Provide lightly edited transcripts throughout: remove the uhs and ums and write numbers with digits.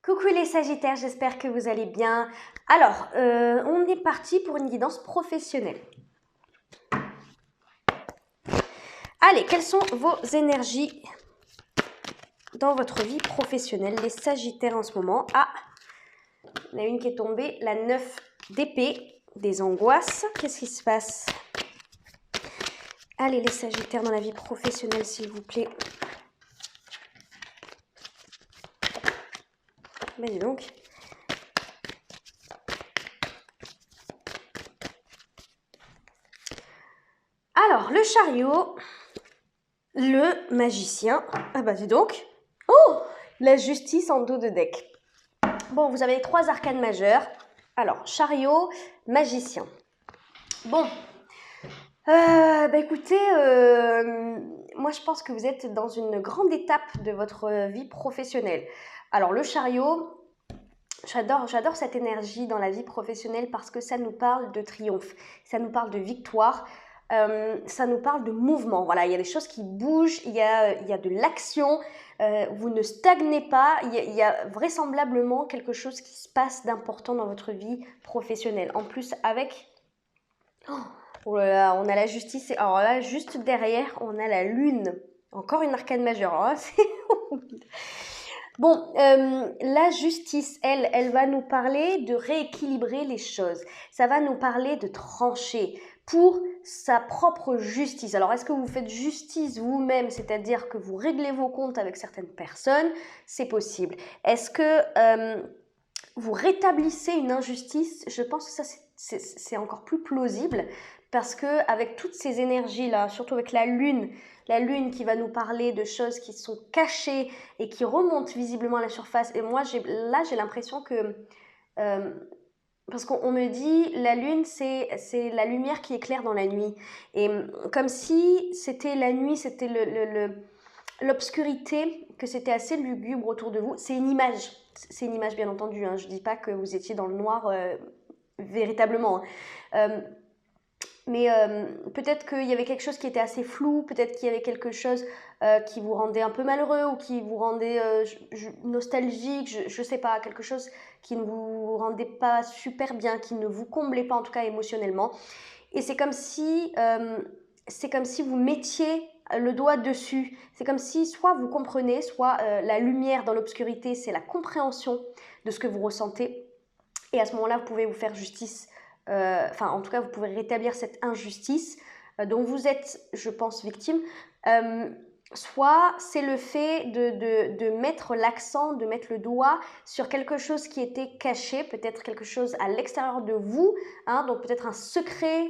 Coucou les Sagittaires, j'espère que vous allez bien. Alors, on est parti pour une guidance professionnelle. Allez, quelles sont vos énergies dans votre vie professionnelle, les Sagittaires en ce moment? Ah, il y en a une qui est tombée, la 9 d'épée, des angoisses. Qu'est-ce qui se passe? Allez, les Sagittaires dans la vie professionnelle, s'il vous plaît. Ben dis donc. Alors, le chariot, le magicien. Ah bah dis donc. Oh, la justice en dos de deck. Bon, vous avez les 3 arcanes majeurs. Alors, chariot, magicien. Bon, bah écoutez, moi je pense que vous êtes dans une grande étape de votre vie professionnelle. Alors, le chariot, j'adore cette énergie dans la vie professionnelle parce que ça nous parle de triomphe, ça nous parle de victoire, ça nous parle de mouvement. Voilà, il y a des choses qui bougent, il y a de l'action, vous ne stagnez pas, il y a vraisemblablement quelque chose qui se passe d'important dans votre vie professionnelle. En plus, avec... Oh là là, on a la justice, alors là, juste derrière, on a la lune. Encore une arcane majeure, alors là, c'est... Bon, la justice, elle va nous parler de rééquilibrer les choses. Ça va nous parler de trancher pour sa propre justice. Alors, est-ce que vous faites justice vous-même, c'est-à-dire que vous réglez vos comptes avec certaines personnes? C'est possible. Est-ce que vous rétablissez une injustice? Je pense que ça, c'est encore plus plausible parce que avec toutes ces énergies-là, surtout avec la lune qui va nous parler de choses qui sont cachées et qui remontent visiblement à la surface. Et moi, j'ai l'impression que... parce qu'on me dit, la lune, c'est la lumière qui éclaire dans la nuit. Et comme si c'était la nuit, c'était l'obscurité, que c'était assez lugubre autour de vous. C'est une image. C'est une image, bien entendu. Hein. Je ne dis pas que vous étiez dans le noir véritablement. Hein. Mais peut-être qu'il y avait quelque chose qui était assez flou, peut-être qu'il y avait quelque chose qui vous rendait un peu malheureux ou qui vous rendait nostalgique, je sais pas, quelque chose qui ne vous rendait pas super bien, qui ne vous comblait pas en tout cas émotionnellement. Et c'est comme si vous mettiez le doigt dessus. C'est comme si soit vous comprenez, soit la lumière dans l'obscurité, c'est la compréhension de ce que vous ressentez. Et à ce moment-là, vous pouvez vous faire justice. Enfin, en tout cas, vous pouvez rétablir cette injustice dont vous êtes, je pense, victime. Soit c'est le fait de mettre l'accent, de mettre le doigt sur quelque chose qui était caché, peut-être quelque chose à l'extérieur de vous, hein, donc peut-être un secret,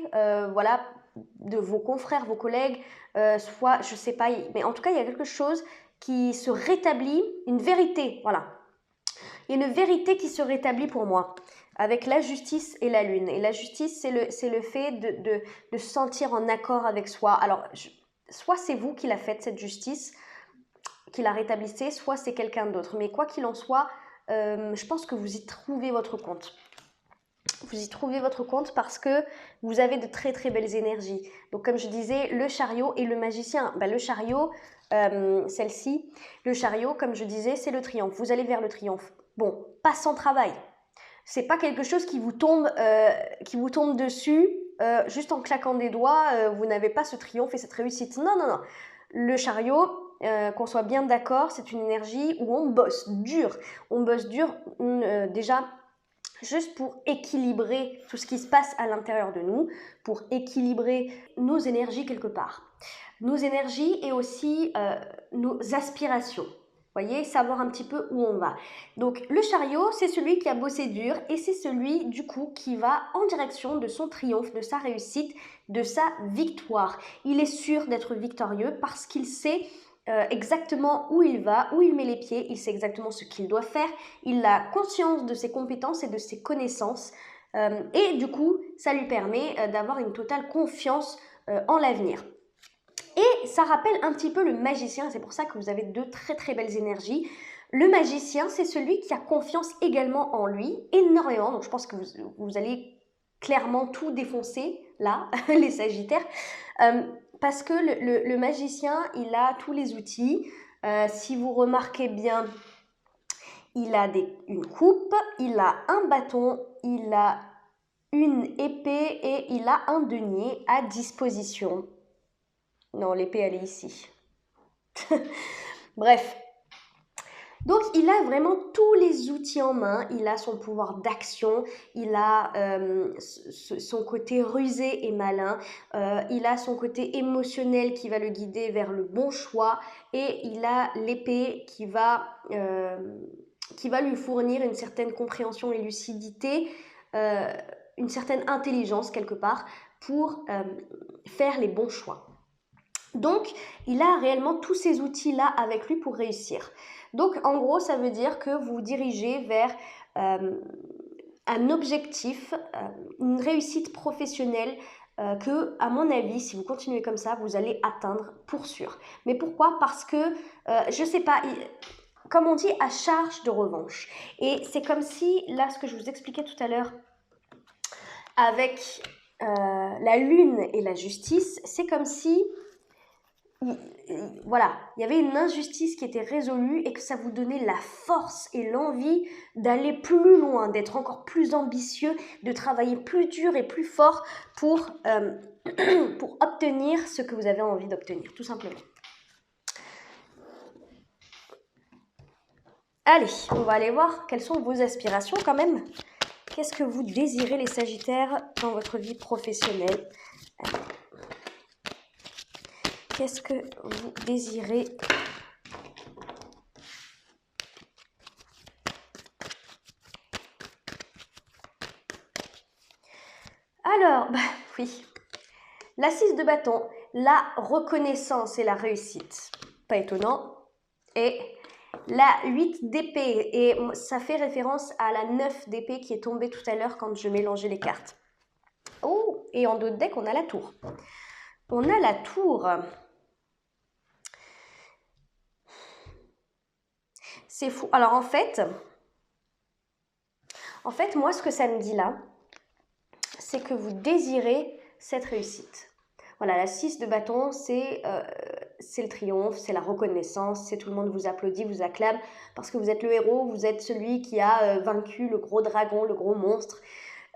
voilà, de vos confrères, vos collègues, soit, je sais pas, mais en tout cas, il y a quelque chose qui se rétablit, une vérité, voilà. Il y a une vérité qui se rétablit pour moi avec la justice et la lune. Et la justice, c'est le fait de se sentir en accord avec soi. Alors, soit c'est vous qui la faites, cette justice, qui la rétablissez, soit c'est quelqu'un d'autre. Mais quoi qu'il en soit, je pense que vous y trouvez votre compte. Vous y trouvez votre compte parce que vous avez de très très belles énergies. Donc comme je disais, le chariot et le magicien. Ben, le chariot, celle-ci, le chariot, comme je disais, c'est le triomphe. Vous allez vers le triomphe. Bon, pas sans travail. C'est pas quelque chose qui vous tombe dessus juste en claquant des doigts. Vous n'avez pas ce triomphe et cette réussite. Non, non, non. Le chariot, qu'on soit bien d'accord, c'est une énergie où on bosse dur. On bosse dur déjà juste pour équilibrer tout ce qui se passe à l'intérieur de nous, pour équilibrer nos énergies quelque part. Nos énergies et aussi nos aspirations. Voyez, savoir un petit peu où on va. Donc le chariot, c'est celui qui a bossé dur et c'est celui du coup qui va en direction de son triomphe, de sa réussite, de sa victoire. Il est sûr d'être victorieux parce qu'il sait exactement où il va, où il met les pieds, il sait exactement ce qu'il doit faire, il a conscience de ses compétences et de ses connaissances et du coup, ça lui permet d'avoir une totale confiance en l'avenir. Et ça rappelle un petit peu le magicien, c'est pour ça que vous avez deux très très belles énergies. Le magicien, c'est celui qui a confiance également en lui, énormément. Donc je pense que vous allez clairement tout défoncer, là, les Sagittaires. Parce que le magicien, il a tous les outils. Si vous remarquez bien, Il a une coupe, il a un bâton, il a une épée et il a un denier à disposition. Non, l'épée, elle est ici. Bref. Donc, il a vraiment tous les outils en main. Il a son pouvoir d'action, il a son côté rusé et malin, il a son côté émotionnel qui va le guider vers le bon choix et il a l'épée qui va lui fournir une certaine compréhension et lucidité, une certaine intelligence quelque part pour faire les bons choix. Donc, il a réellement tous ces outils-là avec lui pour réussir. Donc, en gros, ça veut dire que vous vous dirigez vers un objectif, une réussite professionnelle que, à mon avis, si vous continuez comme ça, vous allez atteindre pour sûr. Mais pourquoi? Parce que, je sais pas, comme on dit, à charge de revanche. Et c'est comme si, là, ce que je vous expliquais tout à l'heure, avec la lune et la justice, c'est comme si voilà, il y avait une injustice qui était résolue et que ça vous donnait la force et l'envie d'aller plus loin, d'être encore plus ambitieux, de travailler plus dur et plus fort pour obtenir ce que vous avez envie d'obtenir, tout simplement. Allez, on va aller voir quelles sont vos aspirations quand même. Qu'est-ce que vous désirez les Sagittaires dans votre vie professionnelle? Qu'est-ce que vous désirez? Alors, oui, la 6 de bâton, la reconnaissance et la réussite. Pas étonnant. Et la 8 d'épée, et ça fait référence à la 9 d'épée qui est tombée tout à l'heure quand je mélangeais les cartes. Oh, et en dos de deck, on a la tour. On a la tour. C'est fou. Alors en fait, moi, ce que ça me dit là, c'est que vous désirez cette réussite. Voilà, la 6 de bâton, c'est le triomphe, c'est la reconnaissance, c'est tout le monde vous applaudit, vous acclame, parce que vous êtes le héros, vous êtes celui qui a vaincu le gros dragon, le gros monstre.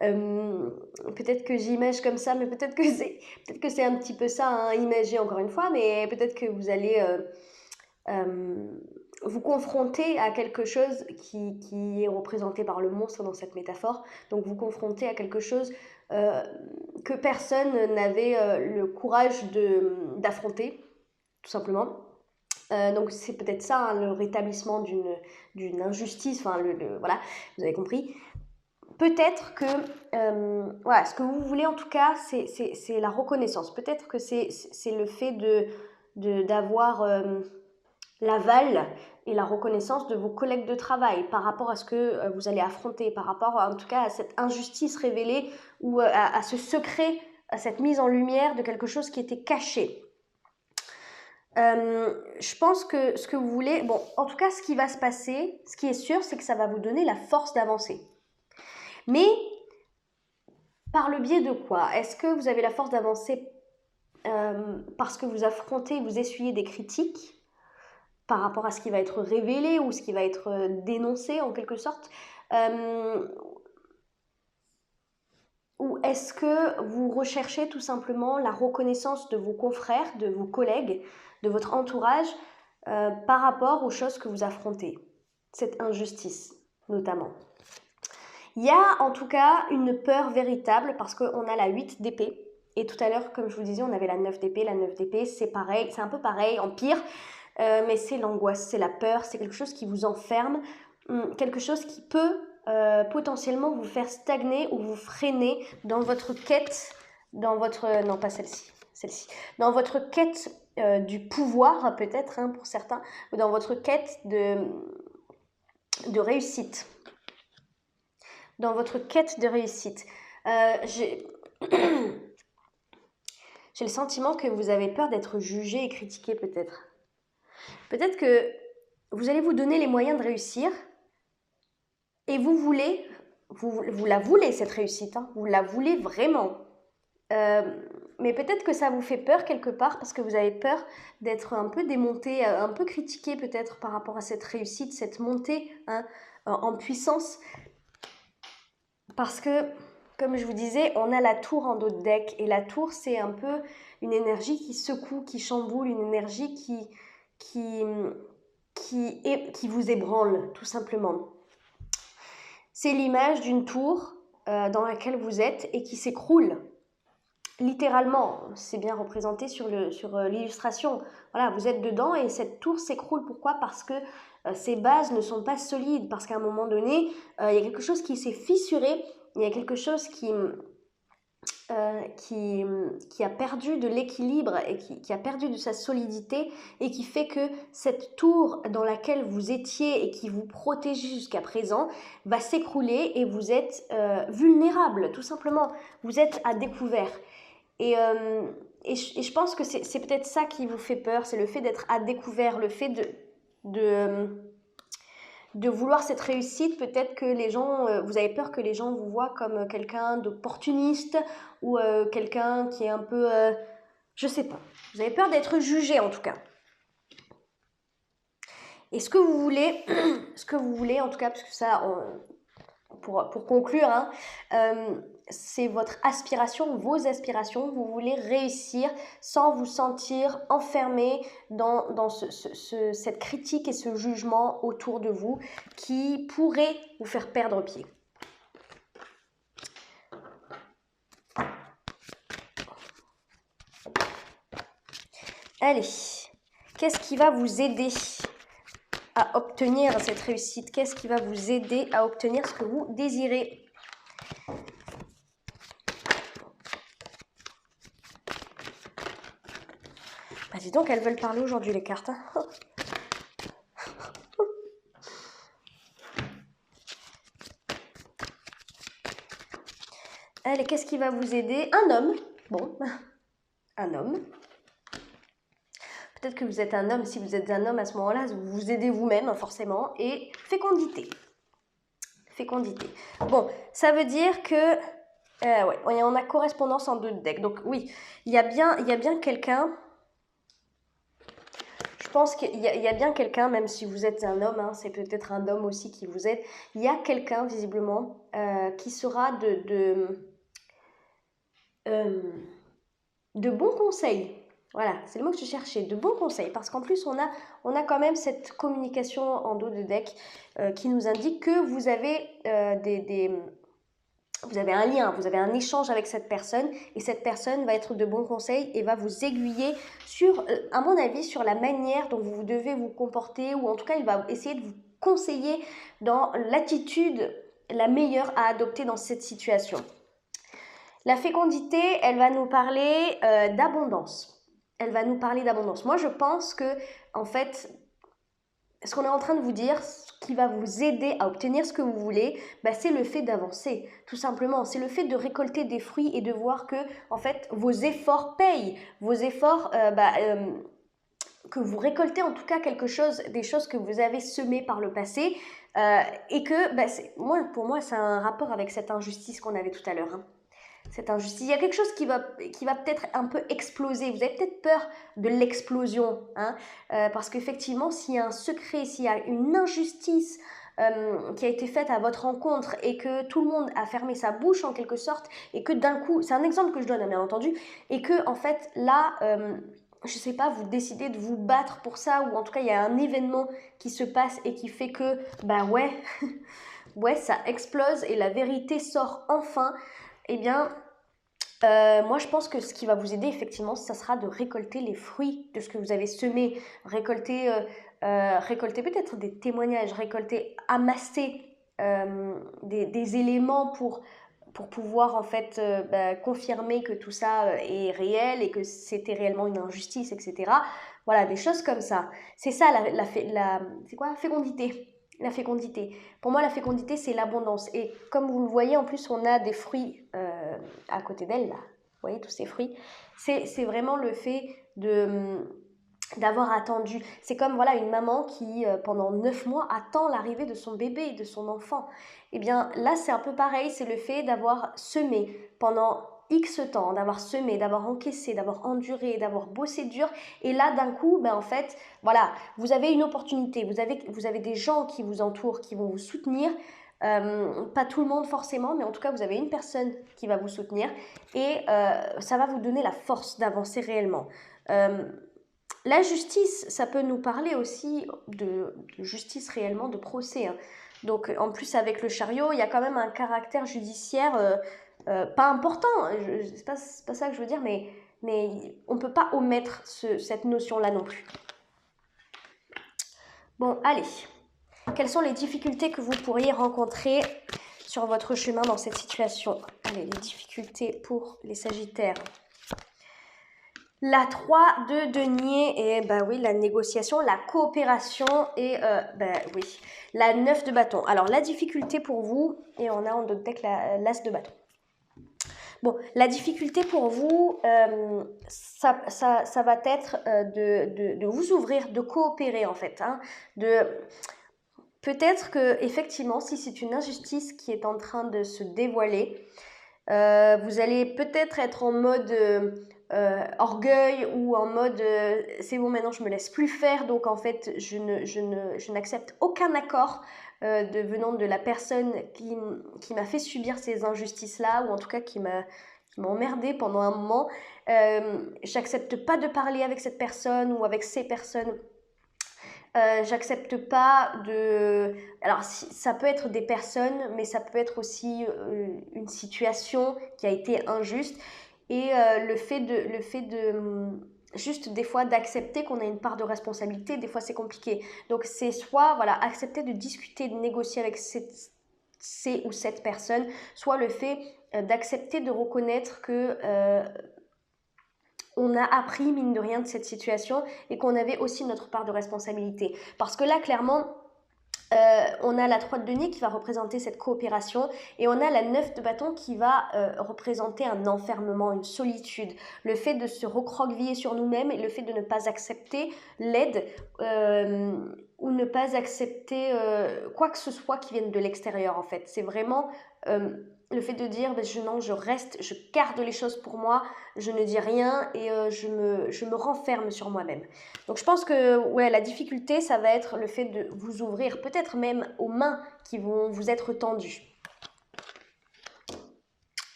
Peut-être que j'image comme ça, mais peut-être que c'est un petit peu ça, hein, imagé encore une fois, mais peut-être que vous allez vous confronter à quelque chose qui est représenté par le monstre dans cette métaphore. Donc vous confrontez à quelque chose que personne n'avait le courage d'affronter, tout simplement. Donc c'est peut-être ça, hein, le rétablissement d'une injustice, enfin voilà, vous avez compris. Peut-être que, voilà, ce que vous voulez en tout cas, c'est la reconnaissance. Peut-être que c'est le fait d'avoir l'aval et la reconnaissance de vos collègues de travail par rapport à ce que vous allez affronter, par rapport en tout cas à cette injustice révélée ou à ce secret, à cette mise en lumière de quelque chose qui était caché. Je pense que ce que vous voulez, bon, en tout cas ce qui va se passer, ce qui est sûr, c'est que ça va vous donner la force d'avancer. Mais par le biais de quoi? Est-ce que vous avez la force d'avancer parce que vous affrontez, vous essuyez des critiques par rapport à ce qui va être révélé ou ce qui va être dénoncé en quelque sorte, ou est-ce que vous recherchez tout simplement la reconnaissance de vos confrères, de vos collègues, de votre entourage par rapport aux choses que vous affrontez, cette injustice notamment. Il y a en tout cas une peur véritable parce qu'on a la 8 d'épée et tout à l'heure, comme je vous disais, on avait la 9 d'épée. La 9 d'épée, c'est pareil, c'est un peu pareil, en pire. Mais c'est l'angoisse, c'est la peur, c'est quelque chose qui vous enferme, quelque chose qui peut potentiellement vous faire stagner ou vous freiner dans votre quête, non pas celle-ci, dans votre quête du pouvoir peut-être hein, pour certains, ou dans votre quête de réussite. Dans votre quête de réussite. J'ai le sentiment que vous avez peur d'être jugé et critiqué peut-être. Peut-être que vous allez vous donner les moyens de réussir et vous la voulez cette réussite, hein, vous la voulez vraiment. mais peut-être que ça vous fait peur quelque part parce que vous avez peur d'être un peu démonté, un peu critiqué peut-être par rapport à cette réussite, cette montée hein, en puissance. Parce que, comme je vous disais, on a la tour en dos de deck. Et la tour, c'est un peu une énergie qui secoue, qui chamboule, une énergie qui vous ébranle, tout simplement. C'est l'image d'une tour dans laquelle vous êtes et qui s'écroule. Littéralement, c'est bien représenté sur l'illustration. Voilà, vous êtes dedans et cette tour s'écroule. Pourquoi? Parce que ces bases ne sont pas solides. Parce qu'à un moment donné, il y a quelque chose qui s'est fissuré. Il y a quelque chose qui a perdu de l'équilibre et qui a perdu de sa solidité et qui fait que cette tour dans laquelle vous étiez et qui vous protégeait jusqu'à présent va s'écrouler et vous êtes vulnérable, tout simplement. Vous êtes à découvert. Et je pense que c'est peut-être ça qui vous fait peur, c'est le fait d'être à découvert, le fait de vouloir cette réussite. Peut-être que les gens, vous avez peur que les gens vous voient comme quelqu'un d'opportuniste ou quelqu'un qui est un peu, je sais pas. Vous avez peur d'être jugé en tout cas. Et ce que vous voulez, en tout cas, parce que ça, pour conclure, hein, c'est votre aspiration, vos aspirations. Vous voulez réussir sans vous sentir enfermé dans cette critique et ce jugement autour de vous qui pourrait vous faire perdre pied. Allez, qu'est-ce qui va vous aider à obtenir cette réussite? Qu'est-ce qui va vous aider à obtenir ce que vous désirez? Bah dis donc, elles veulent parler aujourd'hui les cartes. Hein. Allez, qu'est-ce qui va vous aider? Un homme. Bon, un homme. Peut-être que vous êtes un homme. Si vous êtes un homme, à ce moment-là, vous vous aidez vous-même, forcément. Et fécondité. Fécondité. Bon, ça veut dire que... ouais, on a correspondance en 2 decks. Donc oui, il y a bien quelqu'un... Je pense qu'il y a bien quelqu'un, même si vous êtes un homme, hein, c'est peut-être un homme aussi qui vous aide. Il y a quelqu'un, visiblement, qui sera de bons conseils. Voilà, c'est le mot que je cherchais, de bons conseils. Parce qu'en plus, on a quand même cette communication en dos de deck qui nous indique que vous avez vous avez un lien, vous avez un échange avec cette personne et cette personne va être de bons conseils et va vous aiguiller sur, à mon avis, sur la manière dont vous devez vous comporter ou en tout cas, il va essayer de vous conseiller dans l'attitude la meilleure à adopter dans cette situation. La fécondité, elle va nous parler d'abondance. Elle va nous parler d'abondance. Moi, je pense que, en fait, ce qu'on est en train de vous dire, ce qui va vous aider à obtenir ce que vous voulez, bah, c'est le fait d'avancer, tout simplement. C'est le fait de récolter des fruits et de voir que, en fait, vos efforts payent. Vos efforts, que vous récoltez en tout cas quelque chose, des choses que vous avez semées par le passé, et que, bah, pour moi, c'est un rapport avec cette injustice qu'on avait tout à l'heure. Hein. Cette injustice. Il y a quelque chose qui va peut-être un peu exploser. Vous avez peut-être peur de l'explosion, hein, parce qu'effectivement, s'il y a un secret, s'il y a une injustice qui a été faite à votre rencontre et que tout le monde a fermé sa bouche en quelque sorte, et que d'un coup, c'est un exemple que je donne bien entendu, et que en fait là, je sais pas, vous décidez de vous battre pour ça, ou en tout cas il y a un événement qui se passe et qui fait que, bah ouais, ouais, ça explose et la vérité sort enfin. Eh bien, moi je pense que ce qui va vous aider effectivement, ça sera de récolter les fruits de ce que vous avez semé, récolter peut-être des témoignages, amasser des éléments pour pouvoir en fait confirmer que tout ça est réel et que c'était réellement une injustice, etc. Voilà, des choses comme ça. C'est ça c'est quoi? Fécondité. La fécondité. Pour moi, la fécondité, c'est l'abondance. Et comme vous le voyez, en plus, on a des fruits à côté d'elle, là. Vous voyez, tous ces fruits. C'est vraiment le fait d'avoir attendu. C'est comme voilà une maman qui, pendant 9 mois, attend l'arrivée de son bébé, de son enfant. Eh bien, là, c'est un peu pareil. C'est le fait d'avoir semé pendant X temps, d'avoir semé, d'avoir encaissé, d'avoir enduré, d'avoir bossé dur. Et là, d'un coup, ben, en fait, voilà, vous avez une opportunité, vous avez des gens qui vous entourent, qui vont vous soutenir. Pas tout le monde forcément, mais en tout cas, vous avez une personne qui va vous soutenir et ça va vous donner la force d'avancer réellement. La justice, ça peut nous parler aussi de justice réellement, de procès, hein. Donc en plus avec le chariot, il y a quand même un caractère judiciaire pas important, c'est pas ça que je veux dire, mais on ne peut pas omettre cette notion-là non plus. Bon, allez. Quelles sont les difficultés que vous pourriez rencontrer sur votre chemin dans cette situation? Allez, les difficultés pour les Sagittaires. La 3 de denier et bah oui, la négociation, la coopération et bah oui, la 9 de bâton. Alors la difficulté pour vous, et on a en d'autres decks l'as de bâton. Bon, la difficulté pour vous, ça va être de vous ouvrir, de coopérer en fait, hein, peut-être que effectivement, si c'est une injustice qui est en train de se dévoiler, vous allez peut-être être en mode orgueil ou en mode c'est bon, maintenant je me laisse plus faire, donc en fait je n'accepte aucun accord venant de la personne qui m'a fait subir ces injustices-là, ou en tout cas qui m'a emmerdé pendant un moment. J'accepte pas de parler avec cette personne ou avec ces personnes. J'accepte pas de... Alors, ça peut être des personnes, mais ça peut être aussi une situation qui a été injuste. Et le fait de juste des fois d'accepter qu'on a une part de responsabilité, des fois c'est compliqué. Donc c'est soit voilà, accepter de discuter, de négocier avec ces ou cette personne, soit le fait d'accepter de reconnaître que on a appris, mine de rien, de cette situation et qu'on avait aussi notre part de responsabilité. Parce que là, clairement, on a la 3 de denier qui va représenter cette coopération et on a la 9 de bâton qui va représenter un enfermement, une solitude, le fait de se recroqueviller sur nous-mêmes et le fait de ne pas accepter l'aide ou ne pas accepter quoi que ce soit qui vienne de l'extérieur en fait. C'est vraiment le fait de dire je reste, je garde les choses pour moi, je ne dis rien et je me renferme sur moi-même. Donc je pense que ouais, la difficulté, ça va être le fait de vous ouvrir, peut-être même aux mains qui vont vous être tendues.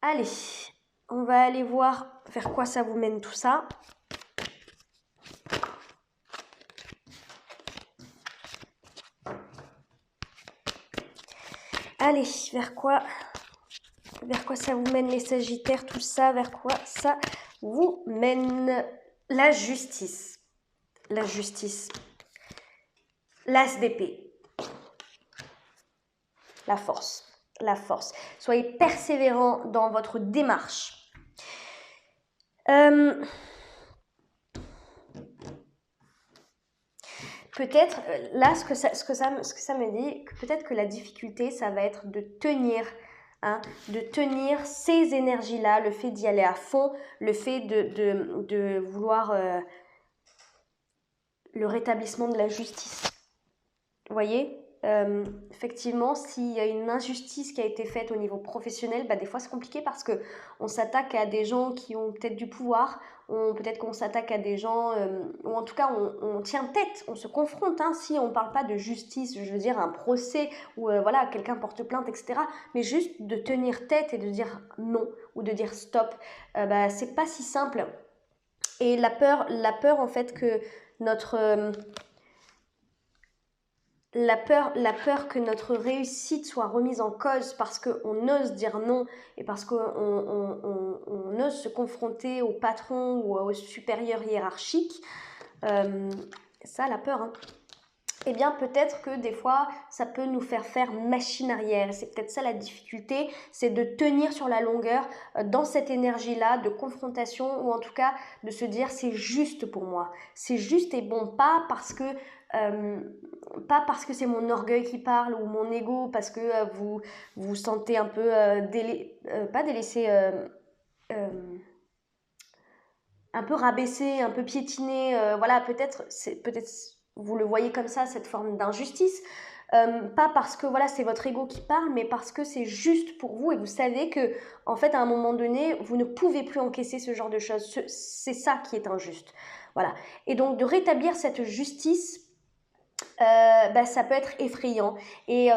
Allez, on va aller voir vers quoi ça vous mène tout ça. Allez, vers quoi ça vous mène les Sagittaires, tout ça, vers quoi ça vous mène? La justice. La justice. L'as d'épée. La force. La force. Soyez persévérant dans votre démarche. Peut-être, là, ce que ça me dit, peut-être que la difficulté, ça va être de tenir, hein, de tenir ces énergies-là, le fait d'y aller à fond, le fait de vouloir le rétablissement de la justice. Vous voyez, effectivement, s'il y a une injustice qui a été faite au niveau professionnel, bah, des fois c'est compliqué parce qu'on s'attaque à des gens qui ont peut-être du pouvoir, peut-être qu'on s'attaque à des gens, ou en tout cas on tient tête, on se confronte, hein, si on ne parle pas de justice, je veux dire un procès où voilà, quelqu'un porte plainte, etc. Mais juste de tenir tête et de dire non ou de dire stop, bah, c'est pas si simple. Et la peur en fait que notre... La peur que notre réussite soit remise en cause parce qu'on ose dire non et parce qu'on ose se confronter au patron ou au supérieur hiérarchique, ça, la peur, hein. Eh bien, peut-être que des fois, ça peut nous faire machine arrière. C'est peut-être ça la difficulté, c'est de tenir sur la longueur dans cette énergie-là de confrontation ou en tout cas de se dire c'est juste pour moi. C'est juste et bon, pas parce que c'est mon orgueil qui parle ou mon ego, parce que vous vous sentez un peu pas délaissé, un peu rabaissé, un peu piétiné. Voilà, peut-être vous le voyez comme ça, cette forme d'injustice. Pas parce que voilà, c'est votre ego qui parle, mais parce que c'est juste pour vous et vous savez que, en fait, à un moment donné, vous ne pouvez plus encaisser ce genre de choses. C'est ça qui est injuste. Voilà. Et donc, de rétablir cette justice, ça peut être effrayant. Et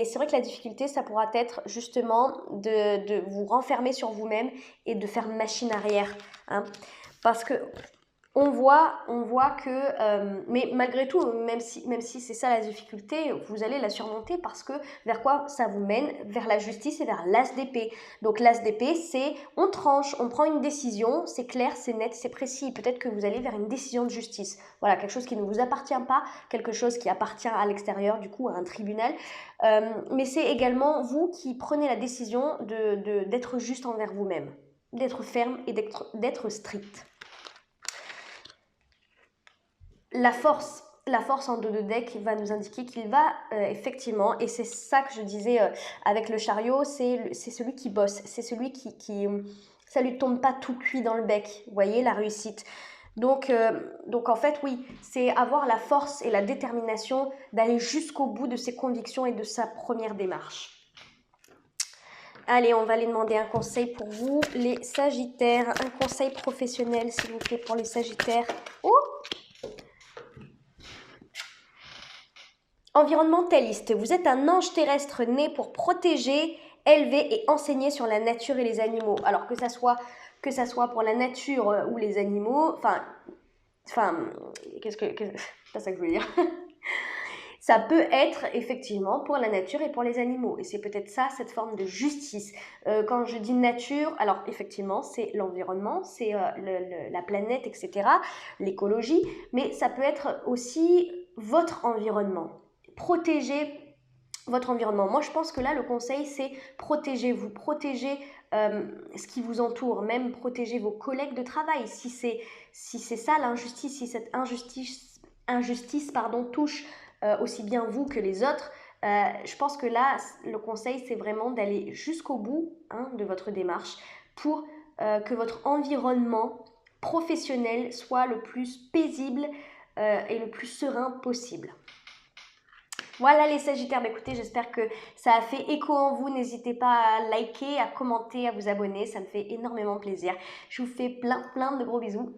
c'est vrai que la difficulté, ça pourra être justement de vous renfermer sur vous-même et de faire machine arrière. Hein. Parce que on voit que, mais malgré tout, même si c'est ça la difficulté, vous allez la surmonter parce que vers quoi ça vous mène? Vers la justice et vers l'as d'épée. Donc l'as d'épée, c'est on tranche, on prend une décision, c'est clair, c'est net, c'est précis. Peut-être que vous allez vers une décision de justice. Voilà, quelque chose qui ne vous appartient pas, quelque chose qui appartient à l'extérieur, du coup à un tribunal. Mais c'est également vous qui prenez la décision d'être juste envers vous-même, d'être ferme et d'être strict. La force en dos de deck va nous indiquer qu'il va effectivement, et c'est ça que je disais avec le chariot, c'est celui qui bosse, c'est celui qui ça lui tombe pas tout cuit dans le bec, vous voyez, la réussite. Donc en fait, oui, c'est avoir la force et la détermination d'aller jusqu'au bout de ses convictions et de sa première démarche. Allez, on va aller demander un conseil pour vous, les Sagittaires, un conseil professionnel, s'il vous plaît, pour les Sagittaires. Oh! Environnementaliste, vous êtes un ange terrestre né pour protéger, élever et enseigner sur la nature et les animaux. Alors que ça soit pour la nature ou les animaux, enfin, c'est pas ça que je veux dire. Ça peut être effectivement pour la nature et pour les animaux. Et c'est peut-être ça, cette forme de justice. Quand je dis nature, alors effectivement, c'est l'environnement, c'est la planète, etc., l'écologie, mais ça peut être aussi votre environnement. Protéger votre environnement. Moi, je pense que là, le conseil, c'est protégez-vous, protégez ce qui vous entoure, même protéger vos collègues de travail. Si c'est ça l'injustice, si cette injustice touche aussi bien vous que les autres, je pense que là, le conseil, c'est vraiment d'aller jusqu'au bout de votre démarche pour que votre environnement professionnel soit le plus paisible et le plus serein possible. Voilà les Sagittaires, écoutez, j'espère que ça a fait écho en vous. N'hésitez pas à liker, à commenter, à vous abonner, ça me fait énormément plaisir. Je vous fais plein de gros bisous.